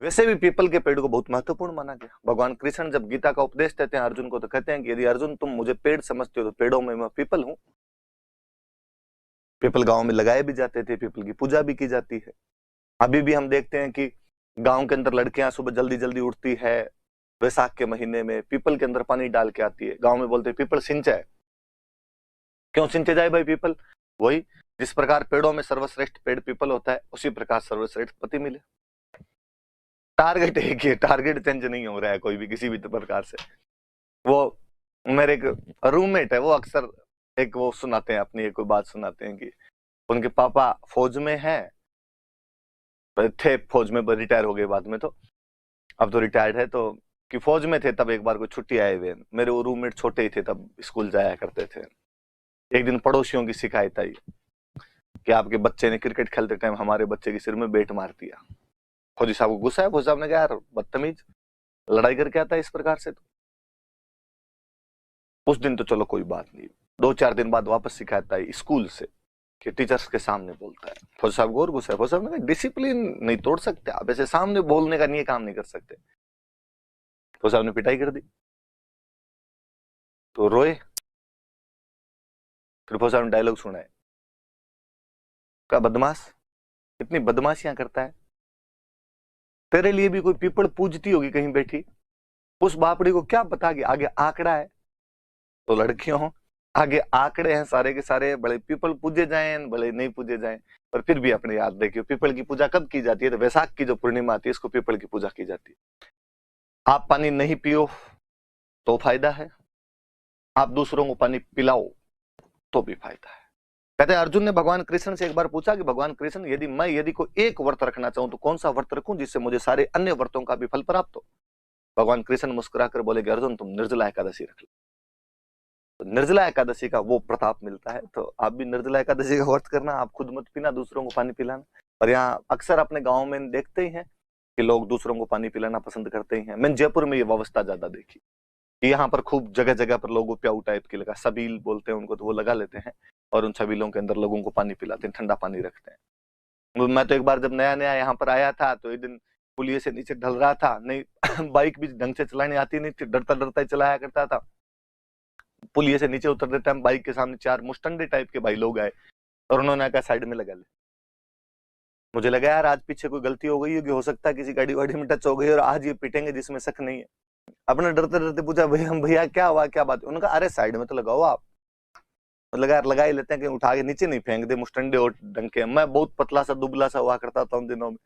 वैसे भी पीपल के पेड़ को बहुत महत्वपूर्ण माना गया। भगवान कृष्ण जब गीता का उपदेश देते हैं अर्जुन को तो कहते हैं कि यदि अर्जुन तुम मुझे पेड़ समझते हो तो पेड़ों में मैं पीपल हूं। पीपल गांव में लगाए भी जाते थे, पीपल की पूजा भी की जाती है। अभी भी हम देखते हैं कि गांव के अंदर लड़कियां सुबह जल्दी जल्दी उठती है, वैसाख के महीने में पीपल के अंदर पानी डाल के आती है। गांव में बोलते हैं पीपल सिंचा है। क्यों सिंचे जाए भाई पीपल? वही, जिस प्रकार पेड़ों में सर्वश्रेष्ठ पेड़ पीपल होता है उसी प्रकार सर्वश्रेष्ठ पति मिले। टारगेट एक ही है, टारगेट चेंज नहीं हो रहा है कोई भी किसी भी प्रकार से। वो मेरे एक रूममेट है, वो अक्सर एक वो सुनाते हैं, अपनी एक कोई बात सुनाते हैं कि उनके पापा फौज में हैं, थे फौज में, रिटायर हो गए बाद में, तो अब तो रिटायर्ड है, तो कि फौज में थे तब एक बार कोई छुट्टी आए हुए, मेरे वो रूममेट छोटे ही थे तब स्कूल जाया करते थे। एक दिन पड़ोसियों की शिकायत आई कि आपके बच्चे ने क्रिकेट खेलते टाइम हमारे बच्चे के सिर में बैट मार दिया। फौजी साहब को गुस्सा है, फौजी साहब ने कहा यार बदतमीज, लड़ाई करके आता है इस प्रकार से। तो उस दिन तो चलो कोई बात नहीं, 2-4 दिन बाद वापस शिकायत आई स्कूल से कि टीचर्स के सामने बोलता है। फौजी साहब को और गुस्सा है, फौजी साहब ने कहा डिसिप्लिन नहीं तोड़ सकते आप, ऐसे सामने बोलने का नहीं काम नहीं कर सकते। फौजी साहब ने पिटाई कर दी तो रोए। फिर फौजी साहब ने डायलॉग सुनाए, का बदमाश इतनी बदमाशियां करता है, तेरे लिए भी कोई पीपल पूजती होगी कहीं बैठी, उस बापड़ी को क्या पता कि आगे आंकड़ा है। तो लड़कियों, आगे आंकड़े हैं सारे के सारे, भले पीपल पूजे जाएं भले नहीं पूजे जाएं, पर फिर भी अपने याद रखियो पीपल की पूजा कब की जाती है? तो वैसाख की जो पूर्णिमा आती है इसको पीपल की पूजा की जाती है। आप पानी नहीं पियो तो फायदा है, आप दूसरों को पानी पिलाओ तो भी फायदा है। कहते हैं अर्जुन ने भगवान कृष्ण से एक बार पूछा कि भगवान कृष्ण यदि कोई एक व्रत रखना चाहूं तो कौन सा व्रत रखूं जिससे मुझे सारे अन्य व्रतों का भी फल प्राप्त हो? भगवान कृष्ण मुस्कुराकर बोले कि अर्जुन तुम निर्जला एकादशी रख लो। तो निर्जला एकादशी का वो प्रताप मिलता है, तो आप भी निर्जला एकादशी का व्रत करना, आप खुद मत पीना, दूसरों को पानी पिलाना। और यहाँ अक्सर अपने गाँव में देखते ही हैं कि लोग दूसरों को पानी पिलाना पसंद करते ही हैं। मैंने जयपुर में ये व्यवस्था ज्यादा देखी कि यहाँ पर खूब जगह जगह पर लोगों प्याऊ टाइप की लगा, सबील बोलते हैं उनको, तो वो लगा लेते हैं और उन छबीलों के अंदर लोगों को पानी पिलाते हैं, ठंडा पानी रखते हैं। मैं तो एक बार जब नया नया यहाँ पर आया था तो एक दिन पुलिये से नीचे ढल रहा था, नहीं बाइक भी ढंग से चलानी आती नहीं थी, डरता डरता ही चलाया करता था। पुलिये से नीचे उतरते टाइम बाइक के सामने 4 मुस्टंडे टाइप के भाई लोग आए और उन्होंने कहा साइड में लगा ले। मुझे लगा यार आज पीछे कोई गलती हो गई होगी, हो सकता है किसी गाड़ी वाड़ी में टच हो गई और आज ये पिटेंगे जिसमें शक नहीं है। अपने डरते डरते पूछा भैया भैया क्या हुआ, क्या बात? उन्होंने कहा अरे साइड में तो लगाओ आप। मतलब यार लगा ही लेते हैं कि उठा के नीचे नहीं फेंक दे, मुस्टंडे और ढंग के। मैं बहुत पतला सा दुबला सा हुआ करता था उन दिनों में।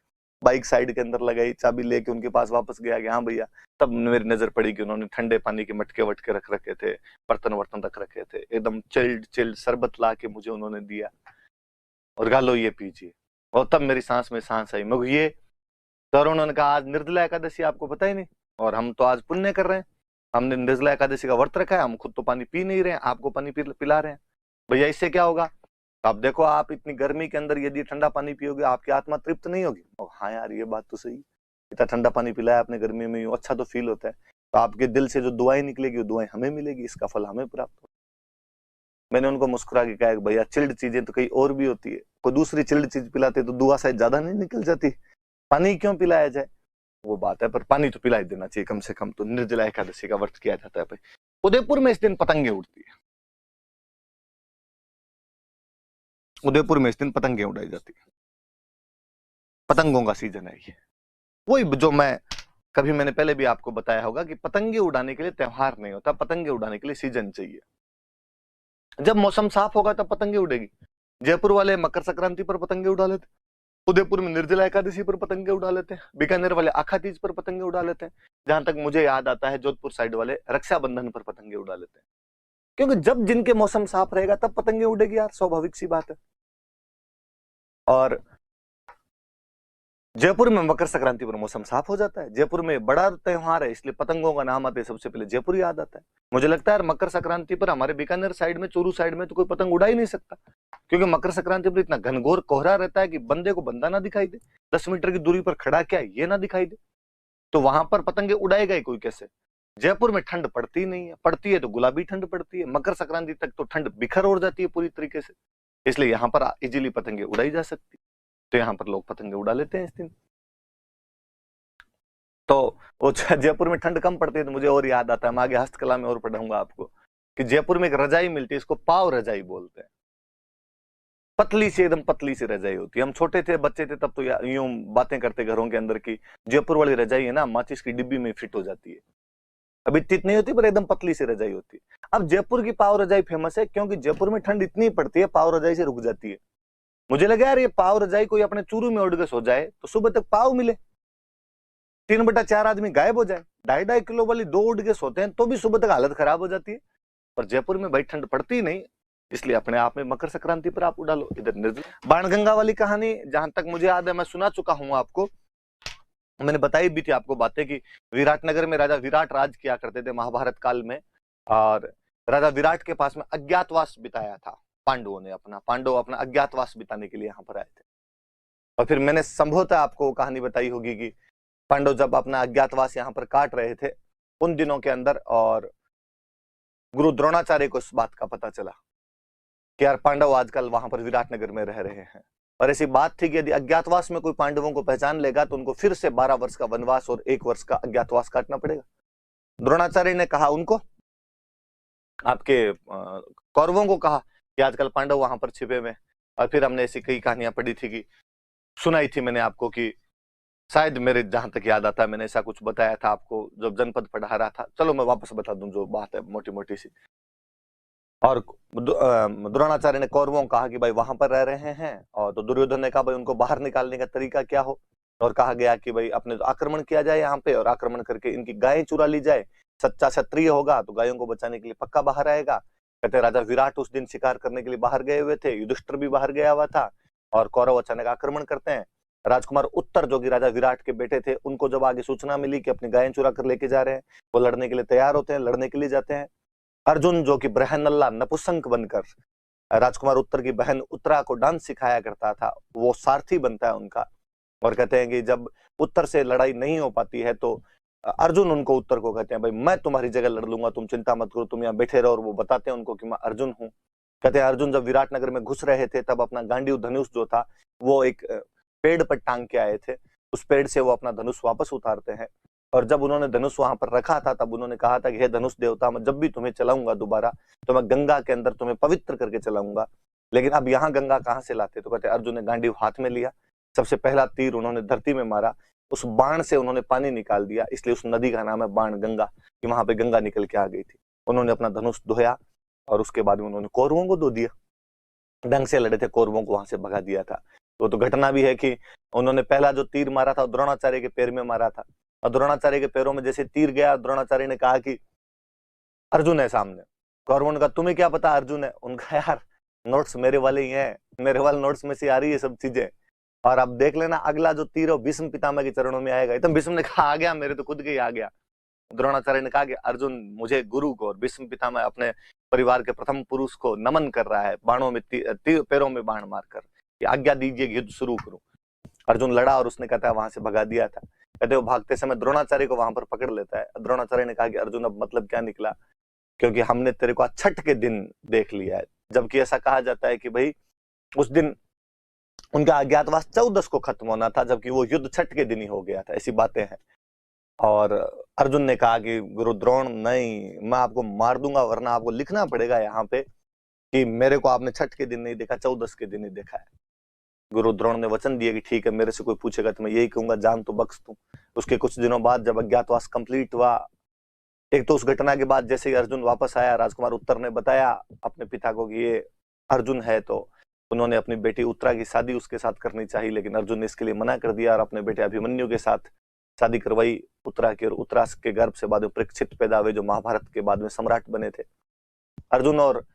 बाइक साइड के अंदर लगाई, चाबी लेके उनके पास वापस गया कि हाँ भैया। तब मेरी नजर पड़ी कि उन्होंने ठंडे पानी के मटके वटके रख रखे थे, बर्तन वर्तन रख रखे थे, एकदम चिल्ड चिल्ड शरबत ला के मुझे उन्होंने दिया और कहा लो ये पीजिए। और तब मेरी सांस में सांस आई, मगर ये तो उन्होंने कहा आज निर्जला एकादशी आपको पता ही नहीं, और हम तो आज पुण्य कर रहे हैं, हमने निर्जला एकादशी का व्रत रखा है, हम खुद तो पानी पी नहीं रहे हैं, आपको पानी पिला रहे हैं। भैया इससे क्या होगा? आप देखो आप इतनी गर्मी के अंदर यदि ठंडा पानी पियोगे आपकी आत्मा तृप्त नहीं होगी। हाँ यार ये बात तो सही, इतना ठंडा पानी पिलाया आपने गर्मी में, अच्छा तो फील होता है। तो आपके दिल से जो दुआएं निकलेगी वो दुआएं हमें मिलेगी, इसका फल हमें प्राप्त हो। मैंने उनको मुस्कुरा के कहा भैया चिल्ड चीजें तो कहीं और भी होती है, कोई दूसरी चिल्ड चीज पिलाते तो दुआ शायद ज्यादा नहीं निकल जाती, पानी क्यों पिलाया जाए? वो बात है, पर पानी तो पिला ही देना चाहिए कम से कम। तो निर्जला एकादशी का व्रत किया जाता है भाई। उदयपुर में इस दिन पतंगे उड़ती है, उदयपुर में इस दिन पतंगे उड़ाई जाती है, पतंगों का सीजन है ये। वही जो मैंने पहले भी आपको बताया होगा कि पतंगे उड़ाने के लिए त्योहार नहीं होता, पतंगे उड़ाने के लिए सीजन चाहिए। जब मौसम साफ होगा तब पतंगे उड़ेगी। जयपुर वाले मकर संक्रांति पर पतंगे उड़ा लेते, उदयपुर में निर्जला एकादशी पर पतंगे उड़ा लेते हैं, बीकानेर वाले आखा तीज पर पतंगे उड़ा लेते हैं, जहां तक मुझे याद आता है जोधपुर साइड वाले रक्षाबंधन पर पतंगे उड़ा लेते हैं। क्योंकि जब जिनके मौसम साफ रहेगा तब पतंगे उड़ेगी यार, स्वाभाविक सी बात है। और जयपुर में मकर संक्रांति पर मौसम साफ हो जाता है, जयपुर में बड़ा त्योहार है इसलिए पतंगों का नाम आते ही सबसे पहले जयपुर याद आता है। मुझे लगता है यार मकर संक्रांति पर हमारे बीकानेर साइड में, चूरू साइड में तो कोई पतंग उड़ा ही नहीं सकता, क्योंकि मकर संक्रांति पर इतना घनघोर कोहरा रहता है कि बंदे को बंदा ना दिखाई दे, 10 मीटर की दूरी पर खड़ा क्या है ये ना दिखाई दे, तो वहां पर पतंगे उड़ाएगा ही कोई कैसे? जयपुर में ठंड पड़ती नहीं है, पड़ती है तो गुलाबी ठंड पड़ती है, मकर संक्रांति तक तो ठंड बिखर उड़ जाती है पूरी तरीके से, इसलिए यहाँ पर इजीली पतंगे उड़ाई जा सकती, तो यहाँ पर लोग पतंगे उड़ा लेते हैं इस दिन। तो वो जयपुर में ठंड कम पड़ती है तो मुझे और याद आता है, मैं आगे हस्तकला में और पढ़ाऊंगा आपको कि जयपुर में एक रजाई मिलती है, इसको पाव रजाई बोलते हैं। पतली सी, एकदम पतली सी रजाई होती है। हम छोटे थे, बच्चे थे, तब तो यूं बातें करते घरों के अंदर की जयपुर वाली रजाई है ना, माचिस की डिब्बी में फिट हो जाती है। अभी इतनी नहीं होती पर एकदम पतली सी रजाई होती है। अब जयपुर की पाव रजाई फेमस है क्योंकि जयपुर में ठंड इतनी पड़ती है, पाव रजाई से रुक जाती है। मुझे लगा यार ये पाव रजाई कोई अपने चूरू में उड़ के सो जाए तो सुबह तक पाव मिले, 3/4 आदमी गायब हो जाए। 2.5 किलो वाली 2 उड़ के सोते हैं तो भी सुबह तक हालत खराब हो जाती है। पर जयपुर में भाई ठंड पड़ती ही नहीं, इसलिए अपने आप में मकर संक्रांति पर आप उड़ा लो। इधर बाणगंगा वाली कहानी जहां तक मुझे याद है मैं सुना चुका हूं आपको, मैंने बताई भी थी आपको बातें कि विराटनगर में राजा विराट राज किया करते थे महाभारत काल में, और राजा विराट के पास में अज्ञातवास बिताया था पांडवों ने। पांडव अपना अज्ञातवास बिताने के लिए यहाँ पर आए थे। और फिर मैंने संभवतः आपको कहानी बताई होगी कि पांडव जब अपना अज्ञातवास यहाँ पर काट रहे थे उन दिनों के अंदर, और गुरु द्रोणाचार्य को इस बात का पता चला कि यार पांडव आजकल वहां पर विराटनगर में रह रहे हैं। और ऐसी बात थी कि यदि अज्ञातवास में कोई पांडवों को पहचान लेगा तो उनको फिर से 12 वर्ष का वनवास और 1 वर्ष का अज्ञातवास काटना पड़ेगा। द्रोणाचार्य ने कहा उनको, आपके कौरवों को कहा कि आजकल पांडव वहां पर छिपे हुए। और फिर हमने ऐसी कई कहानियां पढ़ी थी कि सुनाई थी मैंने आपको कि शायद मेरे जहां तक याद आता है मैंने ऐसा कुछ बताया था आपको जब जनपद पढ़ा रहा था। चलो मैं वापस बता दूं जो बात है मोटी मोटी सी। और द्रोणाचार्य ने कौरवों को कहा कि भाई वहां पर रह रहे हैं, और तो दुर्योधन ने कहा भाई उनको बाहर निकालने का तरीका क्या हो, और कहा गया कि भाई अपने आक्रमण किया जाए यहाँ पे, और आक्रमण करके इनकी गायें चुरा ली जाए। सच्चा क्षत्रिय होगा तो गायों को बचाने के लिए पक्का बाहर आएगा। कहते राजा विराट उस दिन शिकार करने के लिए बाहर गए हुए थे, युधिष्ठिर भी बाहर गया हुआ था, और कौरव अचानक आक्रमण करते हैं। राजकुमार उत्तर जो कि राजा विराट के बेटे थे, उनको जब आगे सूचना मिली कि अपनी गायें चुरा कर लेके जा रहे हैं, वो लड़ने के लिए तैयार होते हैं, लड़ने के लिए जाते हैं। अर्जुन जो कि बृहन्नल्ला नपुंसक बनकर राजकुमार उत्तर की बहन उत्तरा को डांस सिखाया करता था, वो सारथी बनता है उनका। और कहते हैं कि जब उत्तर से लड़ाई नहीं हो पाती है तो अर्जुन उनको उत्तर को कहते हैं भाई मैं तुम्हारी जगह लड़ लूंगा, तुम चिंता मत करो, तुम यहाँ बैठे रहो। और वो बताते हैं उनको कि मैं अर्जुन हूँ। कहते हैं अर्जुन जब विराटनगर में घुस रहे थे तब अपना गांडीव धनुष जो था वो एक पेड़ पर टांग के आए थे। उस पेड़ से वो अपना धनुष वापस उतारते हैं, और जब उन्होंने धनुष वहां पर रखा था तब उन्होंने कहा था कि हे धनुष देवता, मैं जब भी तुम्हें चलाऊंगा दोबारा तो मैं गंगा के अंदर तुम्हें पवित्र करके चलाऊंगा। लेकिन अब यहाँ गंगा कहाँ से लाते? तो कहते अर्जुन ने गांडीव हाथ में लिया, सबसे पहला तीर उन्होंने धरती में मारा, उस बाण से उन्होंने पानी निकाल दिया, इसलिए उस नदी का नाम है बाण गंगा, कि वहां पे गंगा निकल के आ गई थी। उन्होंने अपना धनुष धोया और उसके बाद में उन्होंने कौरवों को धो दिया। ढंग से लड़े थे, कौरवों को वहां से भगा दिया था। तो घटना भी है कि उन्होंने पहला जो तीर मारा था द्रोणाचार्य के पैर में मारा था, और द्रोणाचार्य के पैरों में जैसे तीर गया, द्रोणाचार्य ने कहा कि अर्जुन है सामने। कौरवों ने कहा तुम्हें क्या पता अर्जुन है? उनका यार नोट्स मेरे वाले ही हैं, मेरे वाले नोट्स में से आ रही है सब चीजें। और अब देख लेना अगला जो तीर है भीष्म पितामह के चरणों में आएगा। एकदम भीष्म ने कहा आ गया, मेरे तो खुद के ही आ गया। द्रोणाचार्य ने कहा कि अर्जुन मुझे गुरु को और भीष्म पितामह अपने परिवार के प्रथम पुरुष को नमन कर रहा है, बाणों में पैरों में बाण मारकर, कि आज्ञा दीजिए युद्ध शुरू करूं। अर्जुन लड़ा और उसने कहता है वहां से भगा दिया था। कहते वो भागते समय द्रोणाचार्य को वहां पर पकड़ लेता है। द्रोणाचार्य ने कहा कि अर्जुन अब मतलब क्या निकला, क्योंकि हमने तेरे को छठ के दिन देख लिया है। जबकि ऐसा कहा जाता है कि भाई उस दिन उनका अज्ञातवास 14 को खत्म होना था, जबकि वो युद्ध छठ के दिन ही हो गया था, ऐसी बातें हैं। और अर्जुन ने कहा कि गुरु द्रोण नहीं, मैं आपको मार दूंगा, वरना आपको लिखना पड़ेगा यहाँ पे कि मेरे को आपने छठ के दिन नहीं देखा, 14 के दिन ही देखा है। गुरु द्रोण ने वचन दिया कि ठीक है, मेरे से कोई पूछेगा तो मैं यही कहूंगा, जान तो बख्श दूं। उसके कुछ दिनों बाद जब अज्ञातवास कंप्लीट हुआ, एक तो उस घटना के बाद जैसे ही अर्जुन वापस आया, राजकुमार उत्तर ने बताया अपने पिता को कि ये अर्जुन है, तो उन्होंने अपनी बेटी उत्तरा की शादी उसके साथ करनी चाहिए, लेकिन अर्जुन ने इसके लिए मना कर दिया और अपने बेटे अभिमन्यु के साथ शादी करवाई उत्तरा की। और उत्तरा के गर्भ से बाद में परीक्षित पैदा हुए, जो महाभारत के बाद में सम्राट बने थे। अर्जुन और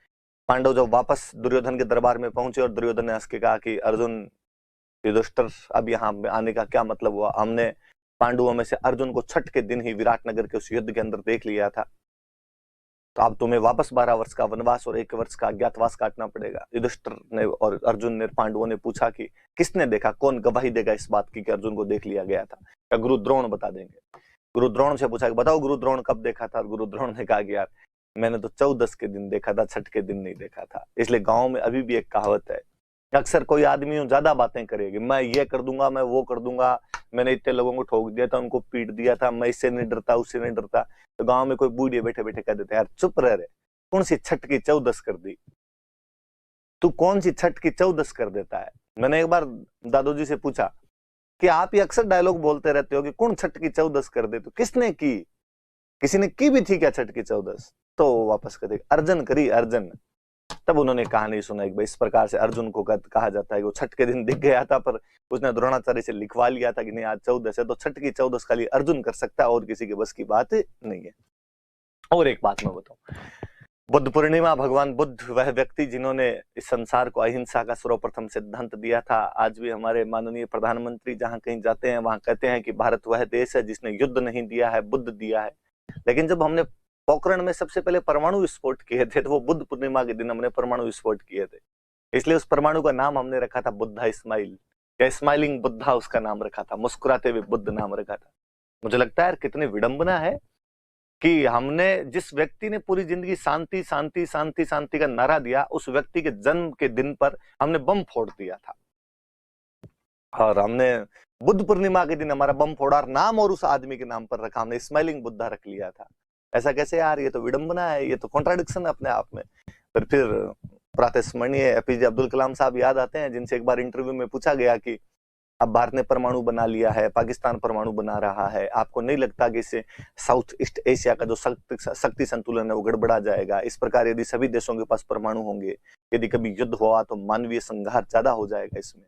पांडव जब वापस दुर्योधन के दरबार में पहुंचे और दुर्योधन ने हंस के कहा कि अर्जुन युधिष्ठिर अब यहाँ आने का क्या मतलब हुआ? हमने पांडवों में से अर्जुन को छठ के दिन ही विराटनगर के उस युद्ध के अंदर देख लिया था, तो अब तुम्हें वापस 12 वर्ष का वनवास और 1 वर्ष का अज्ञातवास काटना पड़ेगा। युधिष्ठिर ने और अर्जुन ने, पांडवों ने पूछा कि किसने देखा, कौन गवाही देगा इस बात की कि अर्जुन को देख लिया गया था? क्या गुरु द्रोण बता देंगे? गुरु द्रोण से पूछा कि बताओ गुरु द्रोण कब देखा था? और गुरु द्रोण ने कहा कि यार मैंने तो 14 के दिन देखा था, छठ के दिन नहीं देखा था। इसलिए गांव में अभी भी एक कहावत है, अक्सर कोई आदमी ज्यादा बातें करेगी, मैं ये कर दूंगा, मैं वो कर दूंगा, मैंने इतने लोगों को ठोक दिया था, उनको पीट दिया था, मैं इससे नहीं डरता, उससे नहीं डरता। तो गांव में कोई बूढ़े बैठे बैठे कह देते यार चुप रह, कौन सी छठ की चौदस कर दी तू, कौन सी छठ की चौदस कर देता है। मैंने एक बार दादू जी से पूछा कि आप ये अक्सर डायलॉग बोलते रहते हो कि कौन छठ की चौदस कर दे, तो किसने की, किसी ने की भी थी क्या छठ की चौदस? तो वापस कर दे अर्जुन करी, अर्जुन। तब उन्होंने कहानी सुनाई, इस प्रकार से अर्जुन को कहा जाता है कि वो छठ के दिन दिख गया था, पर उसने द्रोणाचार्य से लिखवा लिया था कि नहीं आज चौदस है, तो छठ की चौदस खाली अर्जुन कर सकता है और किसी के बस की बात नहीं है। और एक बात मैं बताऊं, बुद्ध पूर्णिमा, भगवान बुद्ध वह व्यक्ति जिन्होंने इस संसार को अहिंसा का सर्वप्रथम सिद्धांत दिया था। आज भी हमारे माननीय प्रधानमंत्री जहां कहीं जाते हैं वहां कहते हैं कि भारत वह देश है जिसने युद्ध नहीं दिया है, बुद्ध दिया है। लेकिन जब हमने पोखरण में सबसे पहले परमाणु विस्फोट किए थे तो वो बुद्ध पूर्णिमा के दिन हमने परमाणु विस्फोट किए थे, इसलिए उस परमाणु का नाम हमने रखा था बुद्धा स्माइल, या स्माइलिंग बुद्धा उसका नाम रखा था, मुस्कुराते हुए बुद्ध नाम रखा था। मुझे लगता है यार कितनी विडंबना है कि हमने जिस व्यक्ति ने पूरी जिंदगी शांति शांति शांति शांति का नारा दिया, उस व्यक्ति के जन्म के दिन पर हमने बम फोड़ दिया था, और हमने बुद्ध पूर्णिमा के दिन हमारा बम फोड़ा और नाम और उस आदमी के नाम पर रखा, हमने स्माइलिंग बुद्धा रख लिया था। ऐसा कैसे यार, ये तो विडंबना है, ये तो कॉन्ट्राडिक्शन है अपने आप में। फिर प्रातस्मरणीय एपीजे अब्दुल कलाम साहब याद आते हैं, जिनसे एक बार इंटरव्यू में पूछा गया कि अब भारत ने परमाणु बना लिया है, पाकिस्तान परमाणु बना रहा है, आपको नहीं लगता कि इससे साउथ ईस्ट एशिया का जो शक्ति संतुलन है वो गड़बड़ा जाएगा? इस प्रकार यदि सभी देशों के पास परमाणु होंगे, यदि कभी युद्ध हुआ तो मानवीय संघर्ष ज्यादा हो जाएगा इसमें।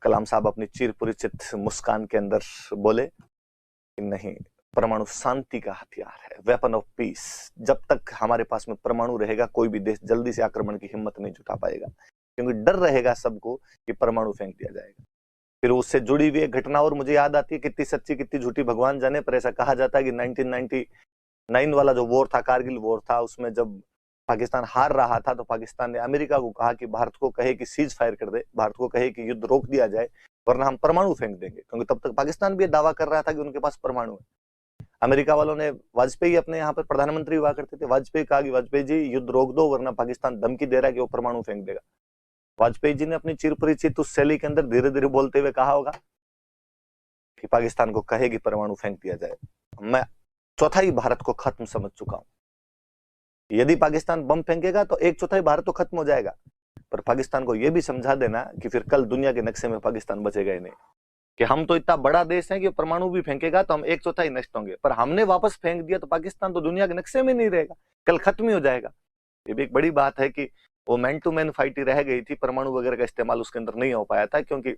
कलाम साहब अपनी चिर परिचित मुस्कान के अंदर बोले कि नहीं, परमाणु शांति का हथियार है, वेपन ऑफ पीस। जब तक हमारे पास में परमाणु रहेगा कोई भी देश जल्दी से आक्रमण की हिम्मत नहीं जुटा पाएगा, क्योंकि डर रहेगा सबको कि परमाणु फेंक दिया जाएगा। फिर उससे जुड़ी हुई एक घटना और मुझे याद आती है, कितनी सच्ची कितनी झूठी भगवान जाने, पर ऐसा कहा जाता है कि 1999 वाला जो वॉर था, कारगिल वॉर था, उसमें जब पाकिस्तान हार रहा था तो पाकिस्तान ने अमेरिका को कहा कि भारत को कहे कि सीज फायर कर दे, भारत को कहे कि युद्ध रोक दिया जाए वरना हम परमाणु फेंक देंगे, क्योंकि तब तक पाकिस्तान भी दावा कर रहा था कि उनके पास परमाणु है। अमेरिका वालों ने, वाजपेयी अपने यहाँ पर प्रधानमंत्री हुआ करते थे, वाजपेयी कहा कि वाजपेयी जी युद्ध रोक दो वरना पाकिस्तान धमकी दे रहा है कि वो परमाणु फेंक देगा। वाजपेयी जी ने अपनी चिरपरिचित उस शैली के अंदर धीरे धीरे बोलते हुए कहा होगा कि पाकिस्तान को कहे कि परमाणु फेंक दिया जाए। मैं चौथाई भारत को खत्म समझ चुका हूं, यदि पाकिस्तान बम फेंकेगा तो 1/4 भारत तो खत्म हो जाएगा, पर पाकिस्तान को यह भी समझा देना कि फिर कल दुनिया के नक्शे में पाकिस्तान बचेगा ही नहीं, कि हम तो इतना बड़ा देश है कि परमाणु भी फेंकेगा तो हम 1/4 नष्ट होंगे, पर हमने वापस फेंक दिया तो पाकिस्तान तो दुनिया के नक्शे में नहीं रहेगा, कल खत्म ही हो जाएगा। ये भी एक बड़ी बात है कि वो मैन टू मैन फाइट ही रह गई थी, परमाणु वगैरह का इस्तेमाल उसके अंदर नहीं हो पाया था, क्योंकि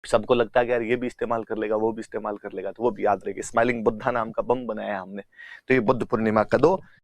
सबको लगता है कि यार ये भी इस्तेमाल कर लेगा, वो भी इस्तेमाल कर लेगा, तो वो भी याद रहेगी। स्माइलिंग बुद्धा नाम का बम बनाया हमने, तो ये बुद्ध पूर्णिमा का दो